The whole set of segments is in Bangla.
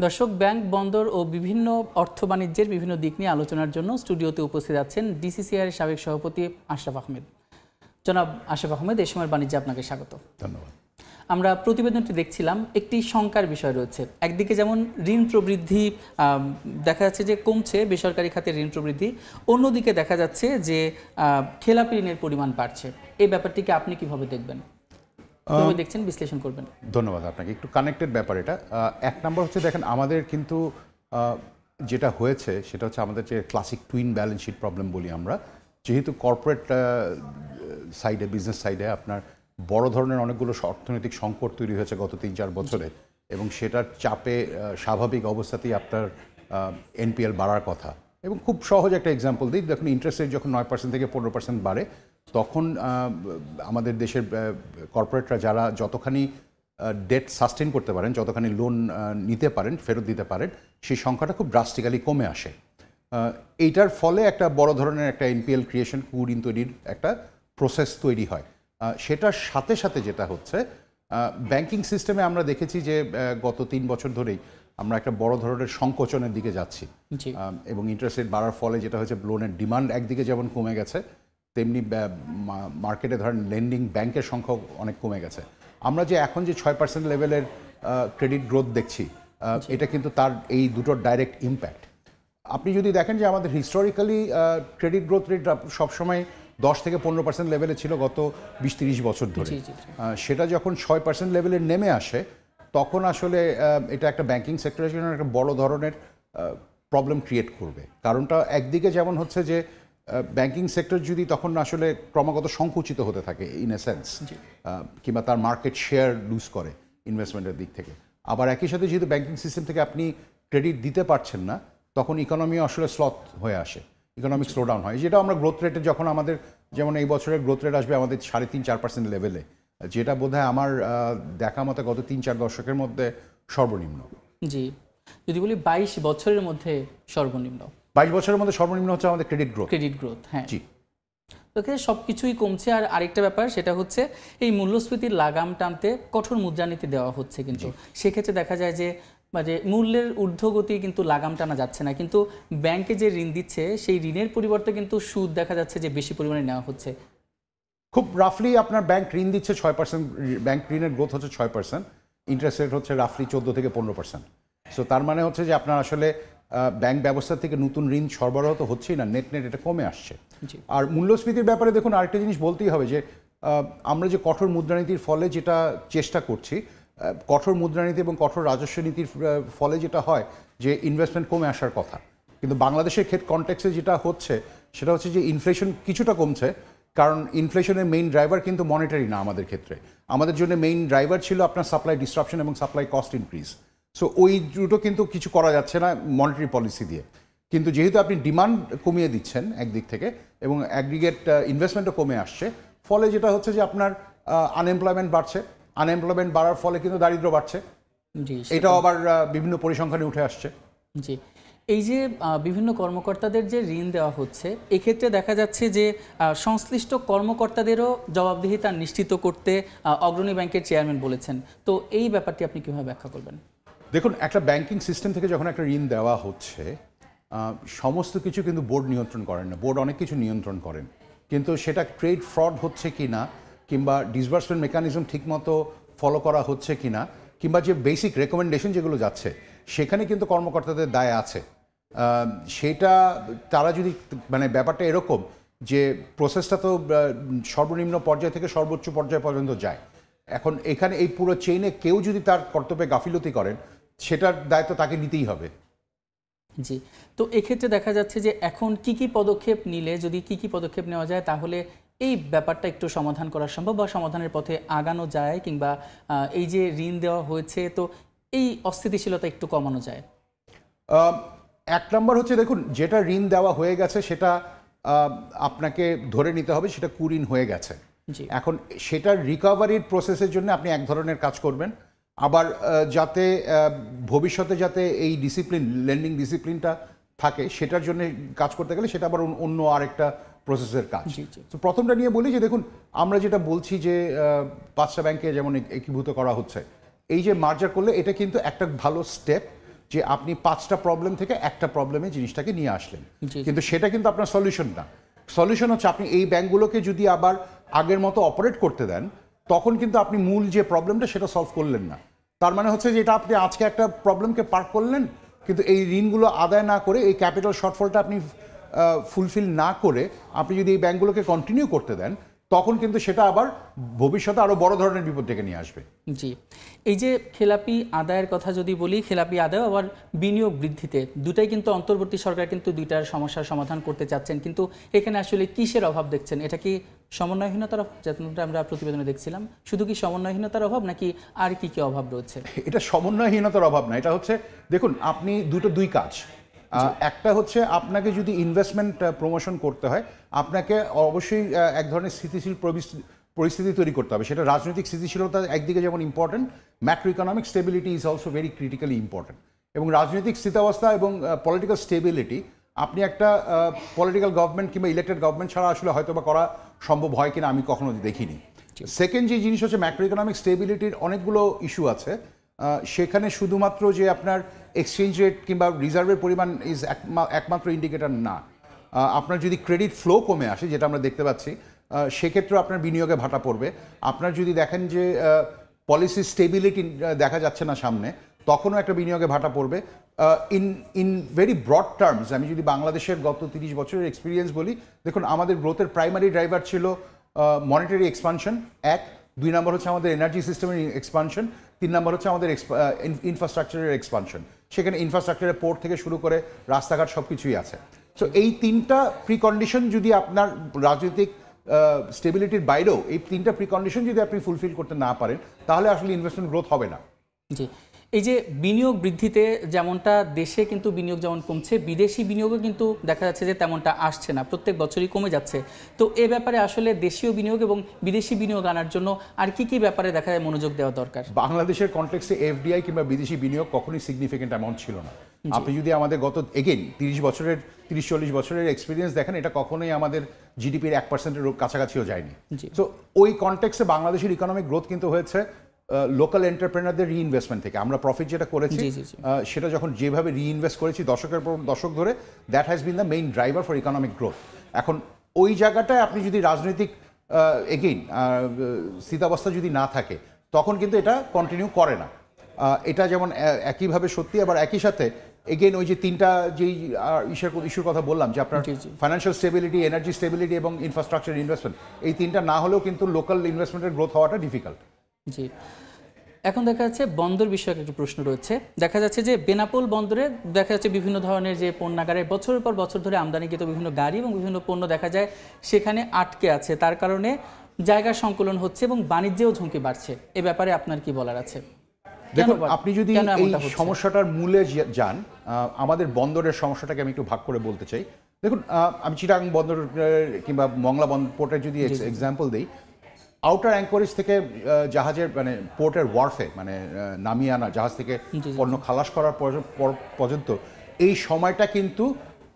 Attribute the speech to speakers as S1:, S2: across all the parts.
S1: দর্শক, ব্যাংক, বন্দর ও বিভিন্ন অর্থ বাণিজ্যের বিভিন্ন দিক নিয়ে আলোচনার জন্য স্টুডিওতে উপস্থিত আছেন ডিসিসিআর এর সাবেক সভাপতি আশরাফ আহমেদ। জনাব আশরাফ আহমেদ, এই সময়ের বাণিজ্যে আপনাকে স্বাগত।
S2: ধন্যবাদ।
S1: আমরা প্রতিবেদনটি দেখছিলাম, একটি শঙ্কার বিষয় রয়েছে। একদিকে যেমন ঋণ প্রবৃদ্ধি দেখা যাচ্ছে যে কমছে, বেসরকারি খাতে ঋণ প্রবৃদ্ধি, অন্যদিকে দেখা যাচ্ছে যে খেলাপি ঋণের পরিমাণ বাড়ছে। এই ব্যাপারটিকে আপনি কিভাবে দেখবেন, কিভাবে দেখছেন, বিশ্লেষণ করবেন?
S2: ধন্যবাদ আপনাকে। একটু কানেক্টেড ব্যাপার এটা। এক নম্বর হচ্ছে, দেখেন আমাদের কিন্তু যেটা হয়েছে সেটা হচ্ছে আমাদের যে classic twin balance sheet problem বলি আমরা, যেহেতু কর্পোরেট সাইডে, বিজনেস সাইডে আপনার বড় ধরনের অনেকগুলো অর্থনৈতিক সংকট তৈরি হয়েছে গত ৩-৪ বছরে, এবং সেটার চাপে স্বাভাবিক অবস্থাতেই আপনার এনপিএল বাড়ার কথা। এবং খুব সহজ একটা এক্সাম্পল দিই, দেখুন ইন্টারেস্ট রেট যখন 9% থেকে 15% বাড়ে, তখন আমাদের দেশের কর্পোরেটরা যারা যতখানি ডেট সাস্টেন করতে পারেন, যতখানি লোন নিতে পারেন, ফেরত দিতে পারেন, সেই সংখ্যাটা খুব ড্রাস্টিক্যালি কমে আসে। এইটার ফলে একটা বড় ধরনের একটা এনপিএল ক্রিয়েশন, ঋণ তৈরির একটা প্রসেস তৈরি হয়। সেটার সাথে সাথে যেটা হচ্ছে, ব্যাংকিং সিস্টেমে আমরা দেখেছি যে গত 3 বছর ধরেই আমরা একটা বড় ধরনের সংকোচনের দিকে যাচ্ছি, এবং ইন্টারেস্ট রেট বাড়ার ফলে যেটা হচ্ছে, লোনের ডিমান্ড একদিকে যেমন কমে গেছে, তেমনি মার্কেটে ধরেন লেন্ডিং ব্যাংকের সংখ্যাও অনেক কমে গেছে। আমরা যে এখন যে 6% লেভেলের ক্রেডিট গ্রোথ দেখছি, এটা কিন্তু তার এই দুটোর ডাইরেক্ট ইম্প্যাক্ট। আপনি যদি দেখেন যে আমাদের হিস্টোরিক্যালি ক্রেডিট গ্রোথ রেট সবসময় 10 থেকে 15% লেভেলে ছিল গত 20-30 বছর ধরে। সেটা যখন 6% লেভেলে নেমে আসে, তখন আসলে এটা একটা ব্যাংকিং সেক্টরের জন্য একটা বড় ধরনের প্রবলেম ক্রিয়েট করবে। কারণটা একদিকে যেমন হচ্ছে যে ব্যাংকিং সেক্টর যদি তখন আসলে ক্রমাগত সংকুচিত হতে থাকে ইন এ সেন্স, কিংবা তার মার্কেট শেয়ার লুজ করে ইনভেস্টমেন্টের দিক থেকে, আবার একই সাথে যেহেতু ব্যাংকিং সিস্টেম থেকে আপনি ক্রেডিট দিতে পারছেন না, তখন ইকোনমি আসলে স্লথ হয়ে আসে, ইকোনমিক স্লোডাউন হয়। যেটা আমরা গ্রোথ রেটে যখন আমাদের, যেমন এই বছরের গ্রোথ রেট আসবে আমাদের 3.5-4% লেভেলে, যেটা বোধহয় আমার দেখা মতো গত 3-4 দশকের মধ্যে সর্বনিম্ন।
S1: জি, যদি বলি 22 বছরের মধ্যে সর্বনিম্ন।
S2: 22 বছরের মধ্যে সর্বনিম্ন হচ্ছে আমাদের ক্রেডিট গ্রোথ।
S1: হ্যাঁ, জি। তো সব কিছুই কমছে। আর আরেকটা ব্যাপার, সেটা হচ্ছে এই মূল্যস্ফীতির লাগাম টানতে কঠোর মুদ্রানীতি দেওয়া হচ্ছে, কিন্তু সেক্ষেত্রে দেখা যায় যে মানে মূল্যের ঊর্ধ্বগতি কিন্তু লাগাম টানা যাচ্ছে না, কিন্তু ব্যাংকে যে ঋণ দিচ্ছে সেই ঋণের পরিবর্তে কিন্তু সুদ দেখা যাচ্ছে যে বেশি পরিমাণে নেওয়া হচ্ছে।
S2: খুব রাফলি আপনার ব্যাংক ঋণ দিচ্ছে 6%, ব্যাংক ঋণের গ্রোথ হচ্ছে 6%, ইন্টারেস্ট রেট হচ্ছে রাফলি 14 থেকে 15%। সো তার মানে হচ্ছে যে আপনার আসলে ব্যাংক ব্যবস্থা থেকে নতুন ঋণ সরবরাহ তো হচ্ছেই না, নেট এটা কমে আসছে। আর মূল্যস্ফীতির ব্যাপারে দেখুন আরেকটা জিনিস বলতেই হবে যে আমরা যে কঠোর মুদ্রানীতির ফলে যেটা চেষ্টা করছি, কঠোর মুদ্রানীতি এবং কঠোর রাজস্ব নীতির ফলে যেটা হয় যে ইনভেস্টমেন্ট কমে আসার কথা, কিন্তু বাংলাদেশের কনটেক্সে যেটা হচ্ছে সেটা হচ্ছে যে ইনফ্লেশন কিছুটা কমছে, কারণ ইনফ্লেশনের মেইন ড্রাইভার কিন্তু মনিটারি না আমাদের ক্ষেত্রে। আমাদের জন্য মেইন ড্রাইভার ছিল আপনার সাপ্লাই ডিসরাপশন এবং সাপ্লাই কস্ট ইনক্রিজ। সো ওই দুটো কিন্তু কিছু করা যাচ্ছে না মনিটারি পলিসি দিয়ে। কিন্তু যেহেতু আপনি ডিমান্ড কমিয়ে দিচ্ছেন একদিক থেকে এবং অ্যাগ্রিগেট ইনভেস্টমেন্টও কমে আসছে, ফলে যেটা হচ্ছে যে আপনার আনএমপ্লয়মেন্ট বাড়ছে, আনএমপ্লয়মেন্ট বাড়ার ফলে কিন্তু দারিদ্র্য বাড়ছে। এটাও আবার বিভিন্ন পরিসংখ্যানে উঠে আসছে।
S1: জি, এই যে বিভিন্ন কর্মকর্তাদের যে ঋণ দেওয়া হচ্ছে, এক্ষেত্রে দেখা যাচ্ছে যে সংশ্লিষ্ট কর্মকর্তাদেরও জবাবদিহিতা নিশ্চিত করতে অগ্রণী ব্যাংকের চেয়ারম্যান বলেছেন। তো এই ব্যাপারটি আপনি কীভাবে ব্যাখ্যা করবেন?
S2: দেখুন, একটা ব্যাংকিং সিস্টেম থেকে যখন একটা ঋণ দেওয়া হচ্ছে, সমস্ত কিছু কিন্তু বোর্ড নিয়ন্ত্রণ করেন না, বোর্ড অনেক কিছু নিয়ন্ত্রণ করেন, কিন্তু সেটা ট্রেড ফ্রড হচ্ছে কি না, কিংবা ডিসবার্সমেন্ট মেকানিজম ঠিকমতো ফলো করা হচ্ছে কি না, কিংবা যে বেসিক রেকমেন্ডেশন যেগুলো যাচ্ছে সেখানে কিন্তু কর্মকর্তাদের দায় আছে। সেটা তারা যদি মানে ব্যাপারটা এরকম যে প্রসেসটা তো সর্বনিম্ন পর্যায় থেকে সর্বোচ্চ পর্যায় পর্যন্ত যায়, এখন এখানে এই পুরো চেইনে কেউ যদি তার কর্তব্যে গাফিলতি করেন, সেটার দায়িত্ব তাকে নিতেই হবে।
S1: জি, তো এক্ষেত্রে দেখা যাচ্ছে যে এখন কি কি পদক্ষেপ নিলে, যদি কি কি পদক্ষেপ নেওয়া যায়, তাহলে এই ব্যাপারটা একটু সমাধান করা সম্ভব বা সমাধানের পথে আগানো যায়, কিংবা এই যে ঋণ দেওয়া হয়েছে তো এই অস্থিতিশীলতা একটু কমানো যায়?
S2: এক নম্বর হচ্ছে, দেখুন যেটা ঋণ দেওয়া হয়ে গেছে সেটা আপনাকে ধরে নিতে হবে সেটা কুঋণ হয়ে গেছে। এখন সেটার রিকভারির প্রসেসের জন্য আপনি এক ধরনের কাজ করবেন, আবার যাতে ভবিষ্যতে যাতে এই ডিসিপ্লিন, লেন্ডিং ডিসিপ্লিনটা থাকে, সেটার জন্য কাজ করতে গেলে সেটা আবার অন্য আরেকটা প্রসেসের কাজ। তো প্রথমটা নিয়ে বলি যে দেখুন, আমরা যেটা বলছি যে 5টা ব্যাংকে যেমন একীভূত করা হচ্ছে, এই যে মার্জার করলে এটা কিন্তু একটা ভালো স্টেপ, যে আপনি 5টা প্রবলেম থেকে একটা প্রবলেমে জিনিসটাকে নিয়ে আসলেন,
S1: জি।
S2: কিন্তু সেটা কিন্তু আপনার সলিউশন না। সলিউশন হচ্ছে আপনি এই ব্যাংকগুলোকে যদি আবার আগের মতো অপারেট করতে দেন, তখন কিন্তু আপনি মূল যে প্রবলেমটা সেটা সলভ করলেন না। তার মানে হচ্ছে যে এটা আপনি আজকে একটা প্রবলেমকে পার করলেন, কিন্তু এই ঋণগুলো আদায় না করে, এই ক্যাপিটাল শর্টফলটা আপনি ফুলফিল না করে আপনি যদি এই ব্যাংকগুলোকে কন্টিনিউ করতে দেন, তখন কিন্তু সেটা আবার ভবিষ্যতে আরও বড় ধরনের বিপদ ডেকে নিয়ে আসবে।
S1: জি, এই যে খেলাপি আদায়ের কথা যদি বলি, খেলাপি আদায় আবার বিনিয়োগ বৃদ্ধিতে দুটাই কিন্তু অন্তর্বর্তী সরকার কিন্তু দুইটার সমস্যার সমাধান করতে চাচ্ছেন, কিন্তু এখানে আসলে কিসের অভাব দেখছেন? এটা কি সমন্বয়হীনতার অভাব, যেটা আমরা প্রতিবেদনে দেখছিলাম? শুধু কি সমন্বয়হীনতার অভাব নাকি আর কি কি অভাব রয়েছে?
S2: এটা সমন্বয়হীনতার অভাব না, এটা হচ্ছে দেখুন আপনি দুই কাজ। একটা হচ্ছে আপনাকে যদি ইনভেস্টমেন্ট প্রমোশন করতে হয়, আপনাকে অবশ্যই এক ধরনের স্থিতিশীল পরিস্থিতি তৈরি করতে হবে। সেটা রাজনৈতিক স্থিতিশীলতা একদিকে যেমন important, macroeconomic stability is also very critically important. এবং রাজনৈতিক স্থিতাবস্থা এবং পলিটিক্যাল স্টেবিলিটি আপনি একটা পলিটিক্যাল গভর্নমেন্ট কিংবা ইলেক্টেড গভর্নমেন্ট ছাড়া আসলে হয়তো বা করা সম্ভব হয় কিনা আমি কখনো দেখিনি। সেকেন্ড যে জিনিস হচ্ছে ম্যাক্রো ইকোনমিক স্টেবিলিটির অনেকগুলো ইস্যু আছে। সেখানে শুধুমাত্র যে আপনার এক্সচেঞ্জ রেট কিংবা রিজার্ভের পরিমাণ ইজ একমাত্র ইন্ডিকেটর না। আপনার যদি ক্রেডিট ফ্লো কমে আসে, যেটা আমরা দেখতে পাচ্ছি, সেক্ষেত্রেও আপনার বিনিয়োগে ভাটা পড়বে। আপনার যদি দেখেন যে পলিসি স্টেবিলিটি দেখা যাচ্ছে না সামনে, তখনও একটা বিনিয়োগে ভাটা পড়বে। ইন ভেরি ব্রড টার্মস আমি যদি বাংলাদেশের গত 30 বছরের এক্সপিরিয়েন্স বলি, দেখুন আমাদের গ্রোথের প্রাইমারি ড্রাইভার ছিল মনিটারি এক্সপানশন, 2 নম্বর হচ্ছে আমাদের এনার্জি সিস্টেমের এক্সপানশন, 3 নম্বর হচ্ছে আমাদের ইনফ্রাস্ট্রাকচারের এক্সপানশন। সেখানে ইনফ্রাস্ট্রাকচারের পোর্ট থেকে শুরু করে রাস্তাঘাট সব কিছুই আছে। সো এই 3টা প্রিকন্ডিশন যদি আপনার রাজনৈতিক স্টেবিলিটির বাইরেও এই 3টা প্রিকন্ডিশন যদি আপনি ফুলফিল করতে না পারেন, তাহলে আসলে ইনভেস্টমেন্ট গ্রোথ হবে না।
S1: জি, এই যে বিনিয়োগ বৃদ্ধিতে যেমনটা দেশে কিন্তু বিনিয়োগ যেমন কমছে, বিদেশি বিনিয়োগও কিন্তু দেখা যাচ্ছে যে তেমনটা আসছে না, প্রত্যেক বছরই কমে যাচ্ছে। তো এ ব্যাপারে আসলে দেশীয় বিনিয়োগ এবং বিদেশি বিনিয়োগ আনার জন্য আর কি কি ব্যাপারে দেখা যায় মনোযোগ দেওয়া দরকার?
S2: বাংলাদেশের কনটেক্সটে এফডিআই কিংবা বিদেশি বিনিয়োগ কখনোই সিগনিফিকেন্ট অ্যামাউন্ট ছিল না। আপনি যদি আমাদের গত 30-40 বছরের এক্সপিরিয়েন্স দেখেন, এটা কখনোই আমাদের জিডিপির 1%-এর কাছাকাছিও যায়নি। সো ওই কনটেক্সটে বাংলাদেশের ইকোনমিক গ্রোথ কিন্তু হয়েছে লোকাল এন্টারপ্রেনারদের রিইনভেস্টমেন্ট থেকে। আমরা প্রফিট যেটা করেছি সেটা যখন যেভাবে রিইনভেস্ট করেছি দশকের পর দশক ধরে, that has been the main driver for economic growth. এখন ওই জায়গাটায় আপনি যদি রাজনৈতিক এগেইন স্থিতাবস্থা যদি না থাকে, তখন কিন্তু এটা কন্টিনিউ করে না। এটা যেমন একইভাবে সত্যি, আবার একই সাথে এগেইন ওই যে 3টা যেই ইস্যুর কথা বললাম, যে আপনার ফাইন্যান্সিয়াল স্টেবিলিটি, এনার্জি স্টেবিলিটি এবং ইনফ্রাস্ট্রাকচার ইনভেস্টমেন্ট, এই 3টা না হলেও কিন্তু লোকাল ইনভেস্টমেন্টের গ্রোথ হওয়াটা ডিফিকাল্ট।
S1: জি, এখন দেখা যাচ্ছে বন্দর বিষয়ক একটি প্রশ্ন রয়েছে। দেখা যাচ্ছে যে বেনাপোল বন্দরে দেখা যাচ্ছে বিভিন্ন ধরনের যে পণ্যাগারে বছরের পর বছর ধরে আমদানিকৃত বিভিন্ন গাড়ি এবং বিভিন্ন পণ্য দেখা যায় সেখানে আটকে আছে, তার কারণে জায়গা সংকুলন হচ্ছে এবং বাণিজ্যেও ঝুঁকি বাড়ছে। এ ব্যাপারে আপনার কি বলার আছে?
S2: দেখুন, আপনি যদি এই সমস্যাটার মূলে যান, আমাদের বন্দরের সমস্যাটাকে আমি একটু ভাগ করে বলতে চাই। দেখুন, আমি চিটাং বন্দর কিংবা মংলা পোর্টের যদি এক্সাম্পল দিই, আউটার অ্যাঙ্করেজ থেকে জাহাজের মানে পোর্টের ওয়ার্ফে মানে নামিয়ে আনা, জাহাজ থেকে পণ্য খালাস করার পর্যন্ত এই সময়টা কিন্তু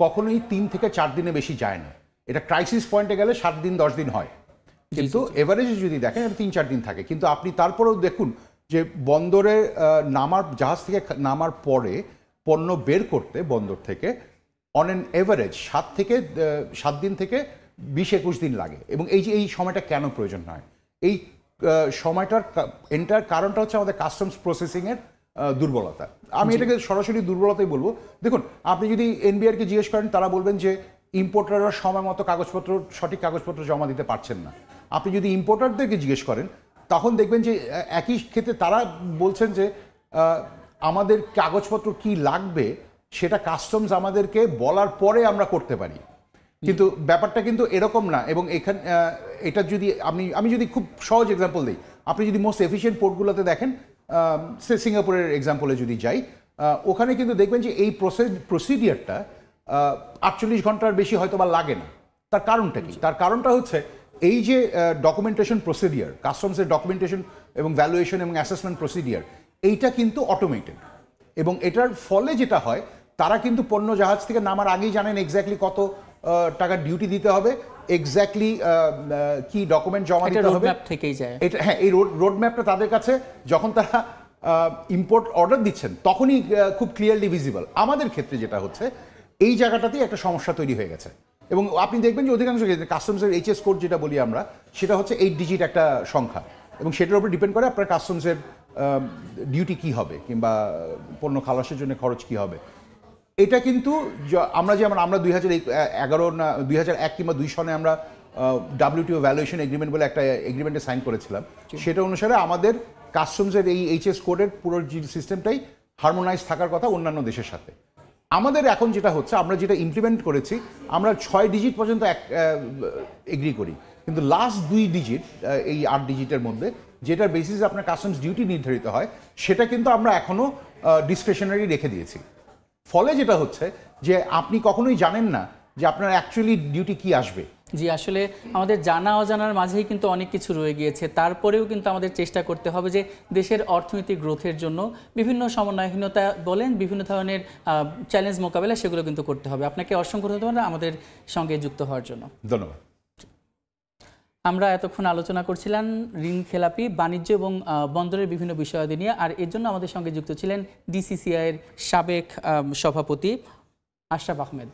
S2: কখনোই 3 থেকে 4 দিনে বেশি যায় না। এটা ক্রাইসিস পয়েন্টে গেলে 7 দিন 10 দিন হয়, কিন্তু এভারেজে যদি দেখেন এটা 3-4 দিন থাকে। কিন্তু আপনি তারপরেও দেখুন যে বন্দরে জাহাজ থেকে নামার পরে পণ্য বের করতে বন্দর থেকে অন অ্যান এভারেজ 7 দিন থেকে 20-21 দিন লাগে। এবং এই সময়টা কেন প্রয়োজন হয়? এই সময়টার এন্টার কারণটা হচ্ছে আমাদের কাস্টমস প্রসেসিংয়ের দুর্বলতা। আমি এটাকে সরাসরি দুর্বলতাই বলবো। দেখুন, আপনি যদি এনবিআরকে জিজ্ঞেস করেন, তারা বলবেন যে ইম্পোর্টাররা সময় মতো সঠিক কাগজপত্র জমা দিতে পারছেন না। আপনি যদি ইম্পোর্টারদেরকে জিজ্ঞেস করেন, তখন দেখবেন যে একই ক্ষেত্রে তারা বলছেন যে আমাদের কাগজপত্র কি লাগবে সেটা কাস্টমস আমাদেরকে বলার পরে আমরা করতে পারি। কিন্তু ব্যাপারটা কিন্তু এরকম না। এবং এখানে এটা যদি আমি যদি খুব সহজ এক্সাম্পল দিই, আপনি যদি মোস্ট এফিশিয়েন্ট পোর্টগুলোতে দেখেন, সিঙ্গাপুরের এক্সাম্পলে যদি যাই, ওখানে কিন্তু দেখবেন যে এই প্রসিডিয়ারটা 48 ঘন্টার বেশি হয়তো বা লাগে না। তার কারণটা কি? তার কারণটা হচ্ছে এই যে ডকুমেন্টেশন প্রসিডিয়ার, কাস্টমসের ডকুমেন্টেশন এবং ভ্যালুয়েশন এবং অ্যাসেসমেন্ট প্রসিডিয়ার, এইটা কিন্তু অটোমেটেড। এবং এটার ফলে যেটা হয়, তারা কিন্তু পণ্য জাহাজ থেকে নামার আগেই জানেন এক্স্যাক্টলি কত টাকা ডিউটি দিতে হবে, এক্স্যাক্টলি কি ডকুমেন্ট জমা দিতে হবে,
S1: থেকেই যায়।
S2: এটা হ্যাঁ, এই রোড ম্যাপটা তাদের কাছে যখন তারা ইম্পোর্ট অর্ডার দিচ্ছেন তখনই খুব ক্লিয়ারলি ভিজিবল। আমাদের ক্ষেত্রে যেটা হচ্ছে এই জায়গাটাতেই একটা সমস্যা তৈরি হয়ে গেছে এবং আপনি দেখবেন যে অধিকাংশ ক্ষেত্রে কাস্টমসের এইচএস কোড যেটা বলি আমরা সেটা হচ্ছে 8 ডিজিট একটা সংখ্যা এবং সেটার উপর ডিপেন্ড করে আপনার কাস্টমসের ডিউটি কি হবে কিংবা পণ্য খালাসের জন্য খরচ কি হবে। এটা কিন্তু আমরা যেমন আমরা 2011 না 2001 কিংবা 2 সনে আমরা WTO ভ্যালুয়েশন এগ্রিমেন্ট বলে একটা এগ্রিমেন্টে সাইন করেছিলাম, সেটা অনুসারে আমাদের কাস্টমসের এই এইচএস কোডের পুরো সিস্টেমটাই হারমোনাইজ থাকার কথা অন্যান্য দেশের সাথে। আমাদের এখন যেটা হচ্ছে আমরা যেটা ইমপ্লিমেন্ট করেছি আমরা 6 ডিজিট পর্যন্ত এগ্রি করি, কিন্তু লাস্ট 2 ডিজিট এই 8 ডিজিটের মধ্যে যেটার বেসিসে আপনার কাস্টমস ডিউটি নির্ধারিত হয় সেটা কিন্তু আমরা এখনও ডিসক্রিশনারি রেখে দিয়েছি। ফলে যেটা হচ্ছে যে আপনি কখনোই জানেন না যে আপনার অ্যাকচুয়ালি ডিউটি কি আসবে।
S1: জি, আসলে আমাদের জানা অজানার মাঝেই কিন্তু অনেক কিছু রয়ে গিয়েছে। তারপরেও কিন্তু আমাদের চেষ্টা করতে হবে যে দেশের অর্থনৈতিক গ্রোথের জন্য বিভিন্ন সমন্বয়হীনতা বলেন, বিভিন্ন ধরনের চ্যালেঞ্জ মোকাবেলা সেগুলো কিন্তু করতে হবে। আপনাকে অসংখ্য ধন্যবাদ আমাদের সঙ্গে যুক্ত হওয়ার জন্য।
S2: ধন্যবাদ।
S1: আমরা এতক্ষণ আলোচনা করছিলাম ঋণ খেলাপি, বাণিজ্য এবং বন্দরের বিভিন্ন বিষয়াদি নিয়ে। আর এর জন্য আমাদের সঙ্গে যুক্ত ছিলেন DCCI এর সাবেক সভাপতি আশরাফ আহমেদ।